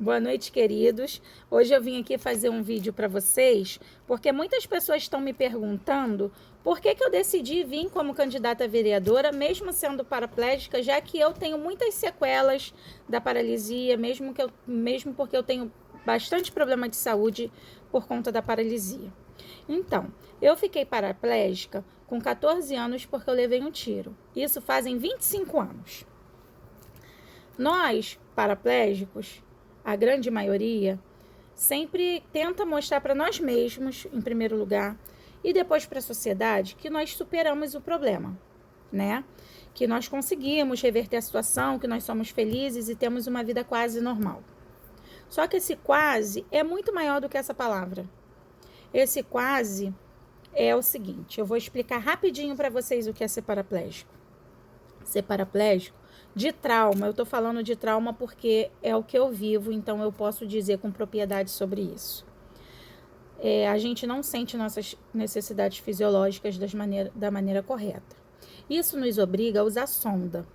Boa noite, queridos. Hoje eu vim aqui fazer um vídeo para vocês, porque muitas pessoas estão me perguntando por que eu decidi vir como candidata a vereadora, mesmo sendo paraplégica, já que eu tenho muitas sequelas da paralisia, mesmo porque eu tenho bastante problema de saúde por conta da paralisia. Então, eu fiquei paraplégica com 14 anos porque eu levei um tiro. Isso fazem 25 anos. Nós, paraplégicos, a grande maioria, sempre tenta mostrar para nós mesmos, em primeiro lugar, e depois para a sociedade, que nós superamos o problema, né? Que nós conseguimos reverter a situação, que nós somos felizes e temos uma vida quase normal. Só que esse quase é muito maior do que essa palavra. Esse quase é o seguinte, eu vou explicar rapidinho para vocês o que é ser paraplégico. Ser paraplégico de trauma, eu tô falando de trauma porque é o que eu vivo, então eu posso dizer com propriedade sobre isso. A gente não sente nossas necessidades fisiológicas da maneira correta. Isso nos obriga a usar sonda.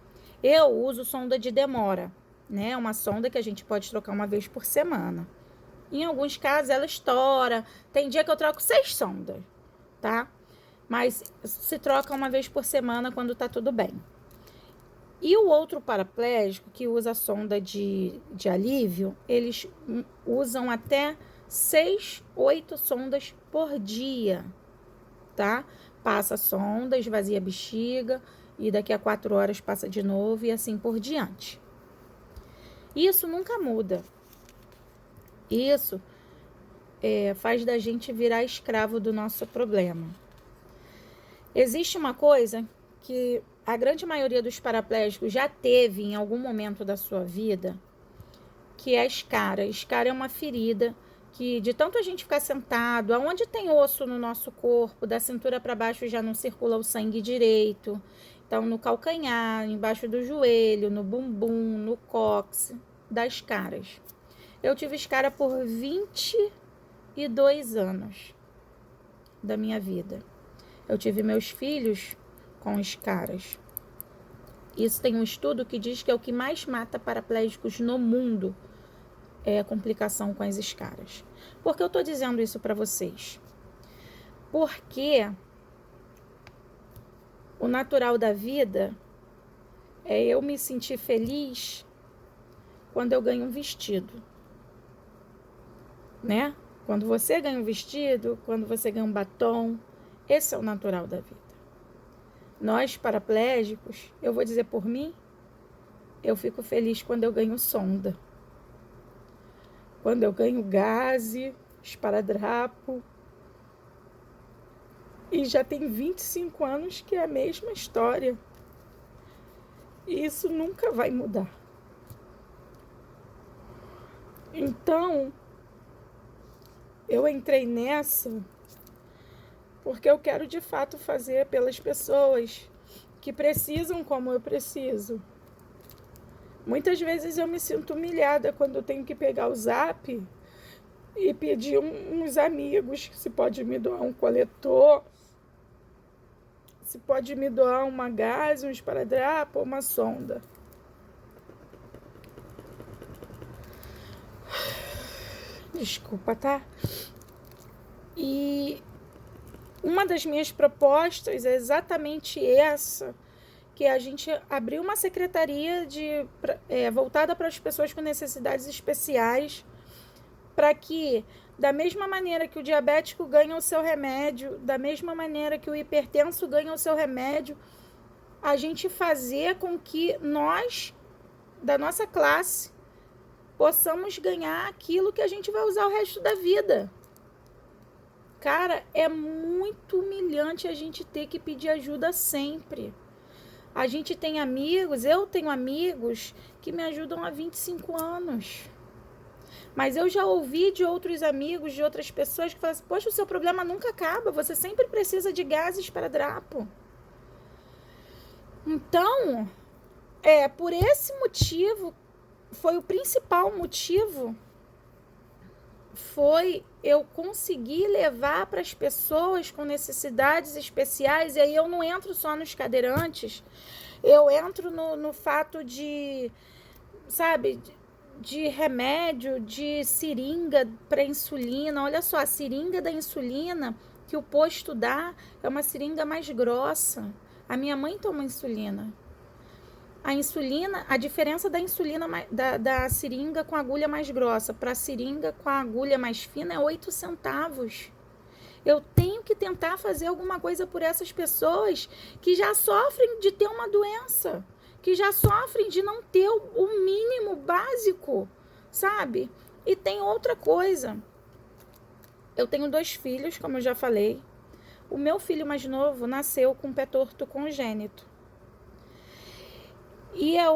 Eu uso sonda de demora, né? Uma sonda que a gente pode trocar uma vez por semana. Em alguns casos ela estoura, tem dia que eu troco 6 sondas, tá? Mas se troca uma vez por semana quando tá tudo bem. E o outro paraplégico que usa a sonda de alívio, eles usam até 6, 8 sondas por dia, tá? Passa a sonda, esvazia a bexiga e daqui a 4 horas passa de novo e assim por diante. Isso nunca muda. Isso faz da gente virar escravo do nosso problema. Existe uma coisa que a grande maioria dos paraplégicos já teve em algum momento da sua vida, que é a escara. A escara é uma ferida que, de tanto a gente ficar sentado, aonde tem osso no nosso corpo, da cintura para baixo já não circula o sangue direito. Então, no calcanhar, embaixo do joelho, no bumbum, no cóccix, dá escaras. Eu tive escara por 22 anos da minha vida. Eu tive meus filhos com escaras. Isso tem um estudo que diz que é o que mais mata paraplégicos no mundo, é a complicação com as escaras. Por que eu estou dizendo isso para vocês? Porque o natural da vida é eu me sentir feliz quando eu ganho um vestido, né? Quando você ganha um vestido, quando você ganha um batom, esse é o natural da vida. Nós, paraplégicos, eu vou dizer por mim, eu fico feliz quando eu ganho sonda. Quando eu ganho gaze, esparadrapo. E já tem 25 anos que é a mesma história. E isso nunca vai mudar. Então, eu entrei nessa porque eu quero de fato fazer pelas pessoas que precisam como eu preciso. Muitas vezes eu me sinto humilhada quando eu tenho que pegar o Zap e pedir uns amigos se pode me doar um coletor, se pode me doar uma gaze, um esparadrapo ou uma sonda. Desculpa, tá? E uma das minhas propostas é exatamente essa, que é a gente abrir uma secretaria voltada para as pessoas com necessidades especiais, para que, da mesma maneira que o diabético ganha o seu remédio, da mesma maneira que o hipertenso ganha o seu remédio, a gente fazer com que nós, da nossa classe, possamos ganhar aquilo que a gente vai usar o resto da vida. Cara, é muito humilhante a gente ter que pedir ajuda sempre. A gente tem amigos, eu tenho amigos que me ajudam há 25 anos. Mas eu já ouvi de outros amigos, de outras pessoas que falam assim, poxa, o seu problema nunca acaba, você sempre precisa de gases para drapo. Então, por esse motivo, foi o principal motivo, foi eu conseguir levar para as pessoas com necessidades especiais, e aí eu não entro só nos cadeirantes, eu entro no fato de, sabe, de remédio, de seringa para insulina. Olha só, a seringa da insulina que o posto dá é uma seringa mais grossa. A minha mãe toma insulina. A insulina, a diferença da insulina da seringa com a agulha mais grossa para a seringa com a agulha mais fina é 8 centavos. Eu tenho que tentar fazer alguma coisa por essas pessoas que já sofrem de ter uma doença, que já sofrem de não ter o mínimo básico, sabe? E tem outra coisa. Eu tenho 2 filhos, como eu já falei. O meu filho mais novo nasceu com pé torto congênito. E é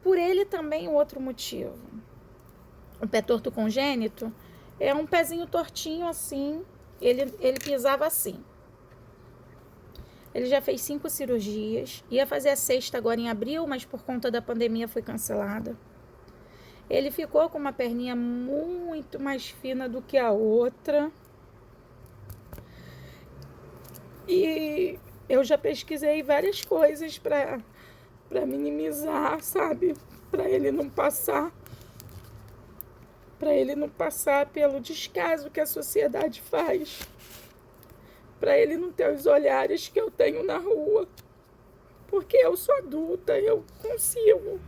por ele também outro motivo. O pé torto congênito é um pezinho tortinho assim, ele pisava assim. Ele já fez 5 cirurgias, ia fazer a 6ª agora em abril, mas por conta da pandemia foi cancelada. Ele ficou com uma perninha muito mais fina do que a outra. E eu já pesquisei várias coisas para minimizar, sabe? Para ele não passar pelo descaso que a sociedade faz. Para ele não ter os olhares que eu tenho na rua. Porque eu sou adulta, eu consigo.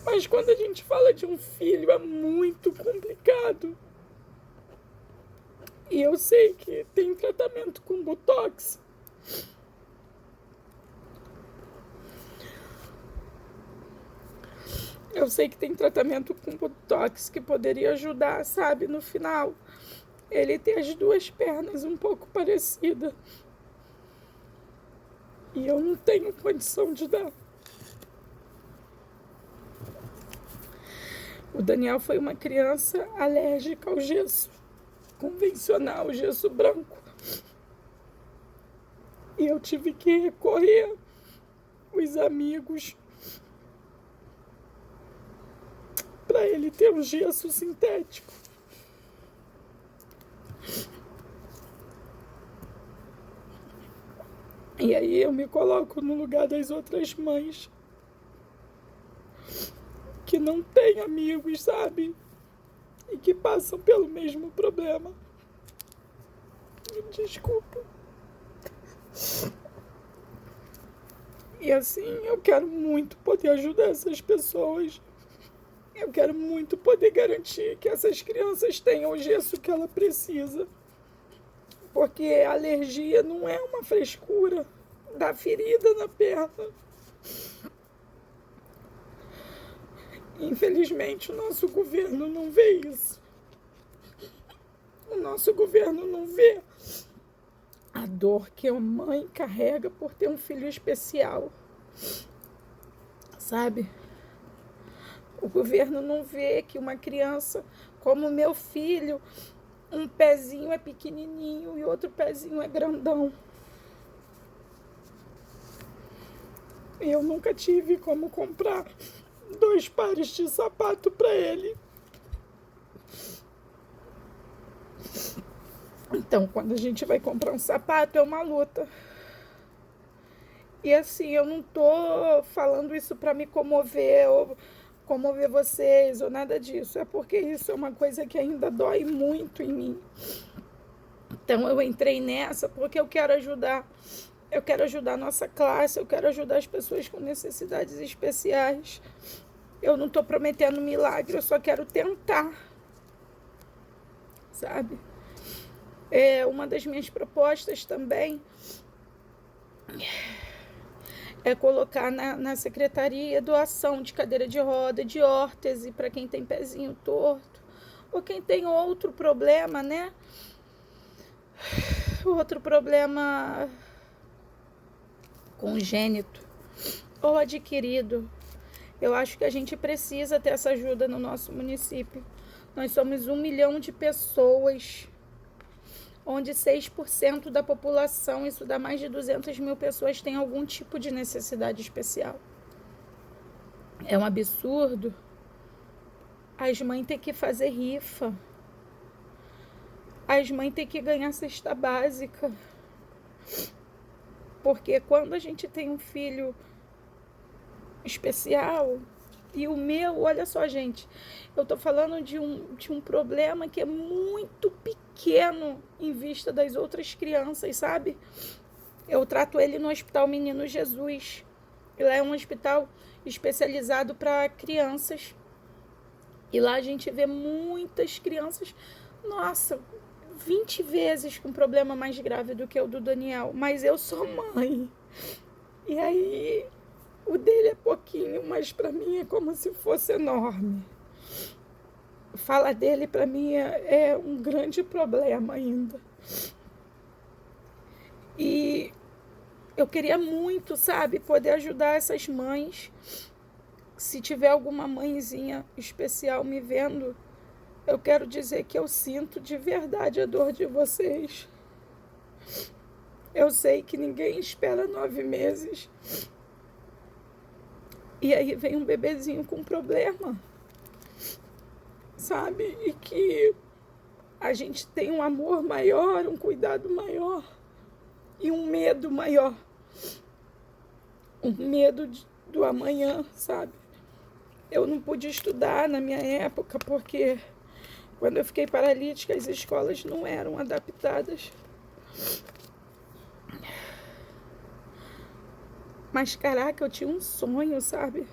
Mas quando a gente fala de um filho é muito complicado. E eu sei que tem tratamento com botox. Eu sei que tem tratamento com botox que poderia ajudar, sabe, no final. Ele tem as 2 pernas um pouco parecidas. E eu não tenho condição de dar. O Daniel foi uma criança alérgica ao gesso convencional, gesso branco. E eu tive que recorrer aos amigos para ele ter um gesso sintético. E aí eu me coloco no lugar das outras mães que não têm amigos, sabe? E que passam pelo mesmo problema. Desculpa. E assim, eu quero muito poder ajudar essas pessoas. Eu quero muito poder garantir que essas crianças tenham o gesso que ela precisa. Porque a alergia não é uma frescura da ferida na perna. Infelizmente, o nosso governo não vê isso. O nosso governo não vê a dor que a mãe carrega por ter um filho especial. Sabe? O governo não vê que uma criança como meu filho, um pezinho é pequenininho e outro pezinho é grandão. Eu nunca tive como comprar 2 pares de sapato para ele. Então, quando a gente vai comprar um sapato, é uma luta. E assim, eu não tô falando isso para me comover ou comover vocês ou nada disso. É porque isso é uma coisa que ainda dói muito em mim. Então, eu entrei nessa porque eu quero ajudar. Eu quero ajudar a nossa classe, eu quero ajudar as pessoas com necessidades especiais. Eu não estou prometendo milagre, eu só quero tentar, sabe? Uma das minhas propostas também é colocar na secretaria doação de cadeira de roda, de órtese para quem tem pezinho torto, ou quem tem outro problema, né? Outro problema congênito ou adquirido. Eu acho que a gente precisa ter essa ajuda no nosso município. Nós somos 1 milhão de pessoas, onde 6% da população, isso dá mais de 200 mil pessoas, tem algum tipo de necessidade especial. É um absurdo as mães têm que fazer rifa. As mães têm que ganhar cesta básica. Porque quando a gente tem um filho especial. E o meu, olha só, gente, eu tô falando de um problema que é muito pequeno em vista das outras crianças, sabe? Eu trato ele no Hospital Menino Jesus. Ele é um hospital especializado para crianças. E lá a gente vê muitas crianças, nossa, 20 vezes com problema mais grave do que o do Daniel. Mas eu sou mãe. E aí, o dele é pouquinho, mas para mim é como se fosse enorme. Falar dele para mim é um grande problema ainda. E eu queria muito, sabe, poder ajudar essas mães. Se tiver alguma mãezinha especial me vendo, eu quero dizer que eu sinto de verdade a dor de vocês. Eu sei que ninguém espera 9 meses. E aí vem um bebezinho com problema, sabe? E que a gente tem um amor maior, um cuidado maior e um medo maior. Um medo do amanhã, sabe? Eu não pude estudar na minha época porque quando eu fiquei paralítica as escolas não eram adaptadas. Mas, caraca, eu tinha um sonho, sabe?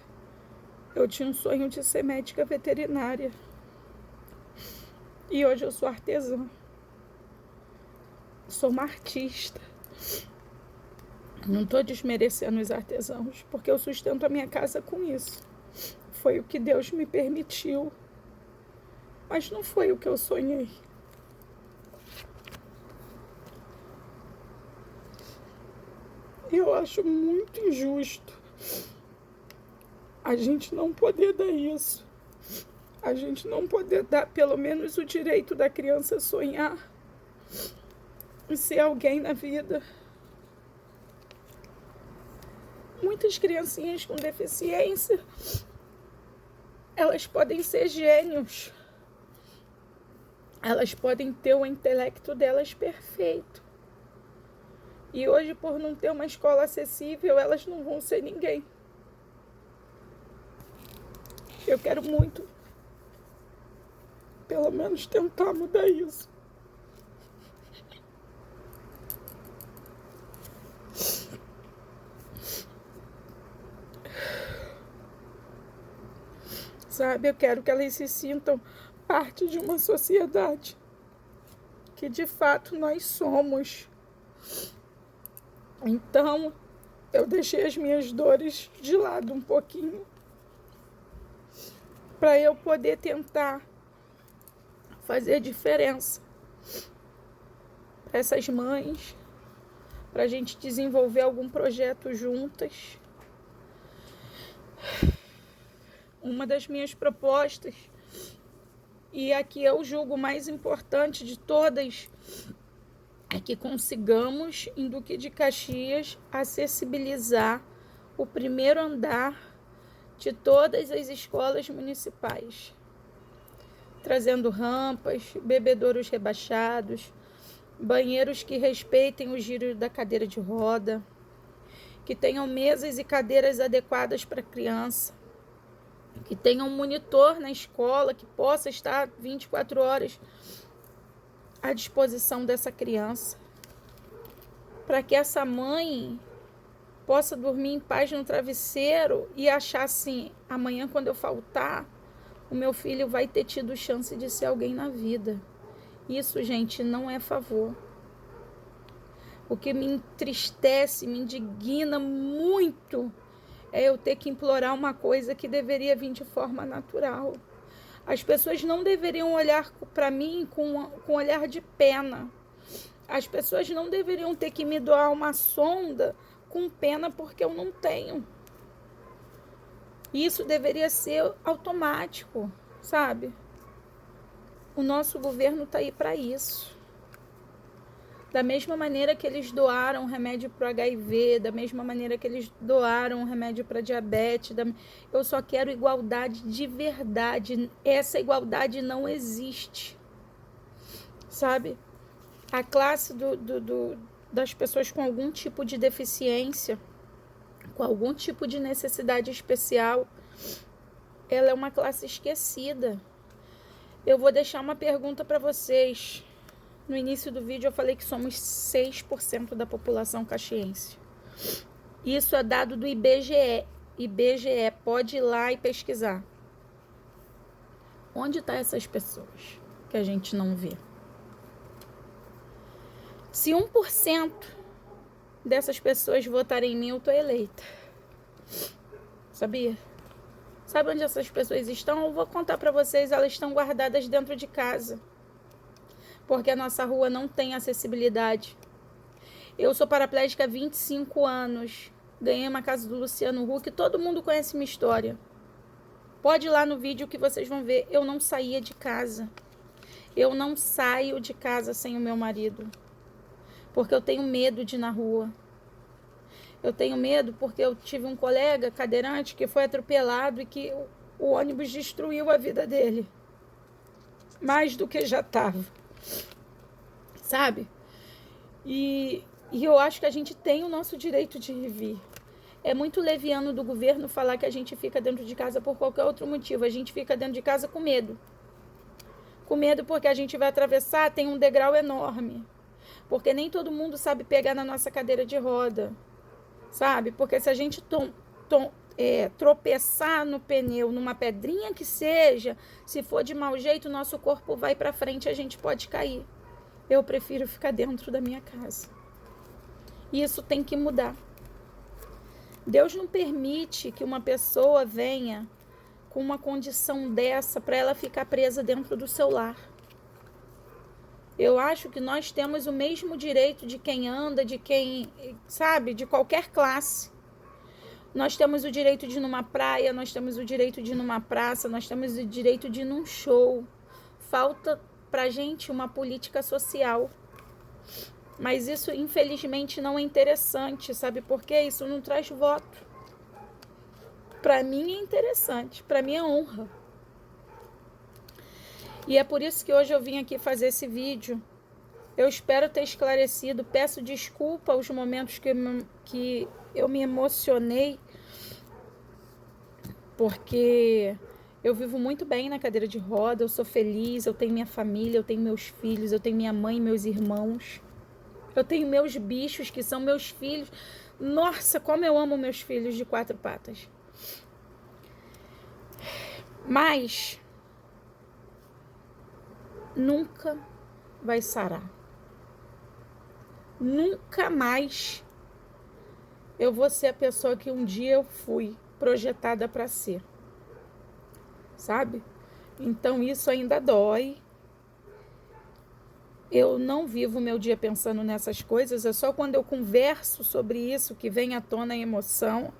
Eu tinha um sonho de ser médica veterinária. E hoje eu sou artesã. Sou uma artista. Não estou desmerecendo os artesãos, porque eu sustento a minha casa com isso. Foi o que Deus me permitiu. Mas não foi o que eu sonhei. Eu acho muito injusto a gente não poder dar isso. A gente não poder dar pelo menos o direito da criança sonhar e ser alguém na vida. Muitas criancinhas com deficiência, elas podem ser gênios. Elas podem ter o intelecto delas perfeito. E hoje, por não ter uma escola acessível, elas não vão ser ninguém. Eu quero muito, pelo menos, tentar mudar isso. Sabe, eu quero que elas se sintam parte de uma sociedade que, de fato, nós somos. Então, eu deixei as minhas dores de lado um pouquinho para eu poder tentar fazer diferença para essas mães, para a gente desenvolver algum projeto juntas. Uma das minhas propostas, e a que eu julgo mais importante de todas, é que consigamos, em Duque de Caxias, acessibilizar o primeiro andar de todas as escolas municipais, trazendo rampas, bebedouros rebaixados, banheiros que respeitem o giro da cadeira de roda, que tenham mesas e cadeiras adequadas para a criança, que tenham um monitor na escola que possa estar 24 horas à disposição dessa criança, para que essa mãe possa dormir em paz no travesseiro e achar assim, amanhã quando eu faltar, o meu filho vai ter tido chance de ser alguém na vida. Isso, gente, não é favor. O que me entristece, me indigna muito é eu ter que implorar uma coisa que deveria vir de forma natural. As pessoas não deveriam olhar para mim com olhar de pena. As pessoas não deveriam ter que me doar uma sonda com pena porque eu não tenho. Isso deveria ser automático, sabe? O nosso governo está aí para isso. Da mesma maneira que eles doaram remédio para o HIV, da mesma maneira que eles doaram remédio para diabetes, eu só quero igualdade de verdade. Essa igualdade não existe, sabe? A classe das pessoas com algum tipo de deficiência, com algum tipo de necessidade especial, ela é uma classe esquecida. Eu vou deixar uma pergunta para vocês. No início do vídeo eu falei que somos 6% da população caxiense. Isso é dado do IBGE. IBGE, pode ir lá e pesquisar. Onde estão essas pessoas que a gente não vê? Se 1% dessas pessoas votarem em mim, eu tô eleita. Sabia? Sabe onde essas pessoas estão? Eu vou contar para vocês, elas estão guardadas dentro de casa. Porque a nossa rua não tem acessibilidade. Eu sou paraplégica há 25 anos. Ganhei uma casa do Luciano Huck, todo mundo conhece minha história. Pode ir lá no vídeo que vocês vão ver. Eu não saía de casa. Eu não saio de casa sem o meu marido. Porque eu tenho medo de ir na rua. Eu tenho medo porque eu tive um colega cadeirante que foi atropelado e que o ônibus destruiu a vida dele. Mais do que já estava. Sabe? E eu acho que a gente tem o nosso direito de vir. É muito leviano do governo falar que a gente fica dentro de casa por qualquer outro motivo. A gente fica dentro de casa com medo. Com medo porque a gente vai atravessar, tem um degrau enorme. Porque nem todo mundo sabe pegar na nossa cadeira de roda. Sabe? Porque se a gente tropeçar no pneu, numa pedrinha que seja, se for de mau jeito, o nosso corpo vai para frente e a gente pode cair. Eu prefiro ficar dentro da minha casa. E isso tem que mudar. Deus não permite que uma pessoa venha com uma condição dessa para ela ficar presa dentro do seu lar. Eu acho que nós temos o mesmo direito de quem anda, de quem, sabe, de qualquer classe. Nós temos o direito de ir numa praia, nós temos o direito de ir numa praça, nós temos o direito de ir num show. Falta pra gente uma política social. Mas isso, infelizmente, não é interessante, sabe por quê? Isso não traz voto. Para mim é interessante, para mim é honra. E é por isso que hoje eu vim aqui fazer esse vídeo. Eu espero ter esclarecido, peço desculpa aos momentos que eu me emocionei, porque eu vivo muito bem na cadeira de roda, eu sou feliz, eu tenho minha família, eu tenho meus filhos, eu tenho minha mãe e meus irmãos. Eu tenho meus bichos, que são meus filhos. Nossa, como eu amo meus filhos de 4 patas. Mas nunca vai sarar. Nunca mais eu vou ser a pessoa que um dia eu fui projetada para ser. Sabe? Então isso ainda dói. Eu não vivo o meu dia pensando nessas coisas, é só quando eu converso sobre isso que vem à tona a emoção.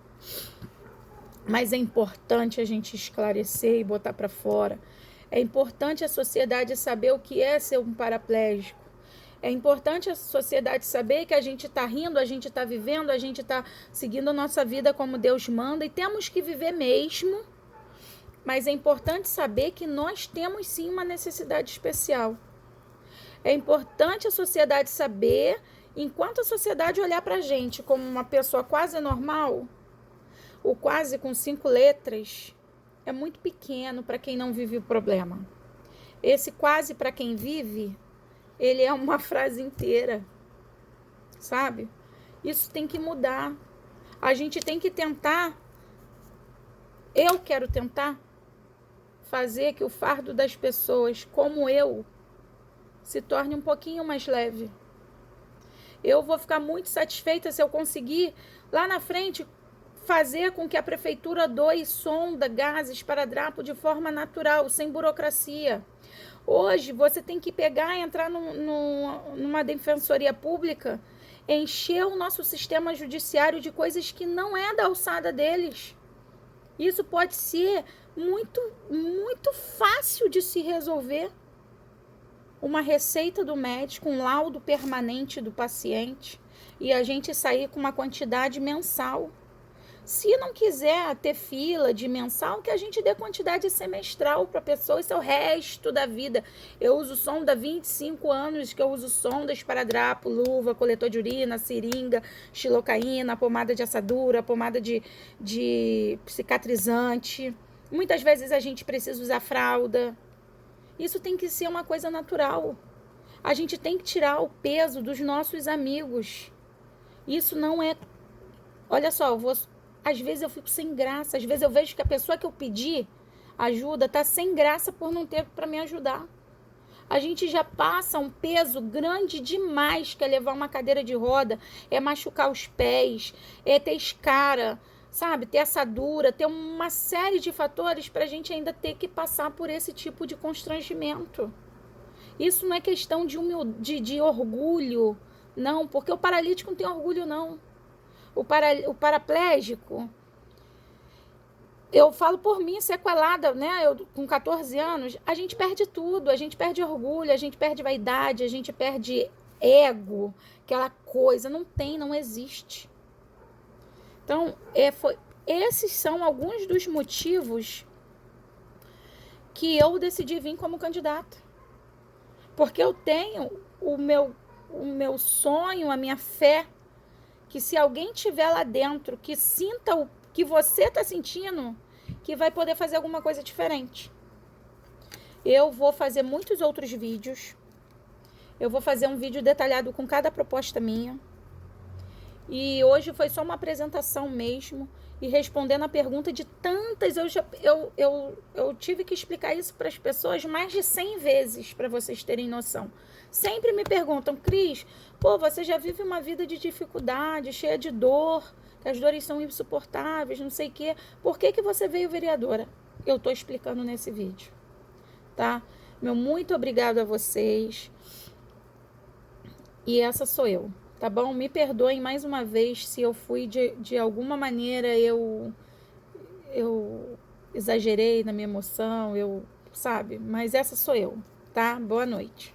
Mas é importante a gente esclarecer e botar para fora. É importante a sociedade saber o que é ser um paraplégico. É importante a sociedade saber que a gente está rindo, a gente está vivendo, a gente está seguindo a nossa vida como Deus manda e temos que viver mesmo. Mas é importante saber que nós temos sim uma necessidade especial. É importante a sociedade saber, enquanto a sociedade olhar para a gente como uma pessoa quase normal, o quase com 5 letras, é muito pequeno para quem não vive o problema. Esse quase para quem vive, ele é uma frase inteira, sabe? Isso tem que mudar. A gente tem que tentar, eu quero tentar fazer que o fardo das pessoas como eu se torne um pouquinho mais leve. Eu vou ficar muito satisfeita se eu conseguir, lá na frente, fazer com que a prefeitura doe sonda, gases, esparadrapo de forma natural, sem burocracia. Hoje, você tem que pegar e entrar numa defensoria pública, encher o nosso sistema judiciário de coisas que não é da alçada deles. Isso pode ser muito, muito fácil de se resolver. Uma receita do médico, um laudo permanente do paciente e a gente sair com uma quantidade mensal. Se não quiser ter fila de mensal, que a gente dê quantidade semestral para a pessoa, isso é o resto da vida. Eu uso sonda há 25 anos, que eu uso sonda, esparadrapo, luva, coletor de urina, seringa, xilocaína, pomada de assadura, pomada de cicatrizante. Muitas vezes a gente precisa usar fralda. Isso tem que ser uma coisa natural. A gente tem que tirar o peso dos nossos amigos. Isso não é... Olha só, às vezes eu fico sem graça. Às vezes eu vejo que a pessoa que eu pedi ajuda tá sem graça por não ter para me ajudar. A gente já passa um peso grande demais, que é levar uma cadeira de roda, é machucar os pés, é ter escara, sabe? Ter assadura, ter uma série de fatores para a gente ainda ter que passar por esse tipo de constrangimento. Isso não é questão de orgulho, não, porque o paralítico não tem orgulho, não. O paraplégico, eu falo por mim, sequelada, né? Eu, com 14 anos, a gente perde tudo, a gente perde orgulho, a gente perde vaidade, a gente perde ego, aquela coisa, não existe. Então, esses são alguns dos motivos que eu decidi vir como candidata. Porque eu tenho o meu sonho, a minha fé, que se alguém tiver lá dentro que sinta o que você está sentindo, que vai poder fazer alguma coisa diferente. Eu vou fazer muitos outros vídeos. Eu vou fazer um vídeo detalhado com cada proposta minha. E hoje foi só uma apresentação mesmo. E respondendo a pergunta de tantas, eu tive que explicar isso para as pessoas mais de 100 vezes, para vocês terem noção. Sempre me perguntam, Cris, você já vive uma vida de dificuldade, cheia de dor, que as dores são insuportáveis, não sei o quê. Por que você veio vereadora? Eu estou explicando nesse vídeo, tá? Meu muito obrigado a vocês. E essa sou eu. Tá bom? Me perdoem mais uma vez se eu fui de alguma maneira, eu exagerei na minha emoção, sabe? Mas essa sou eu, tá? Boa noite.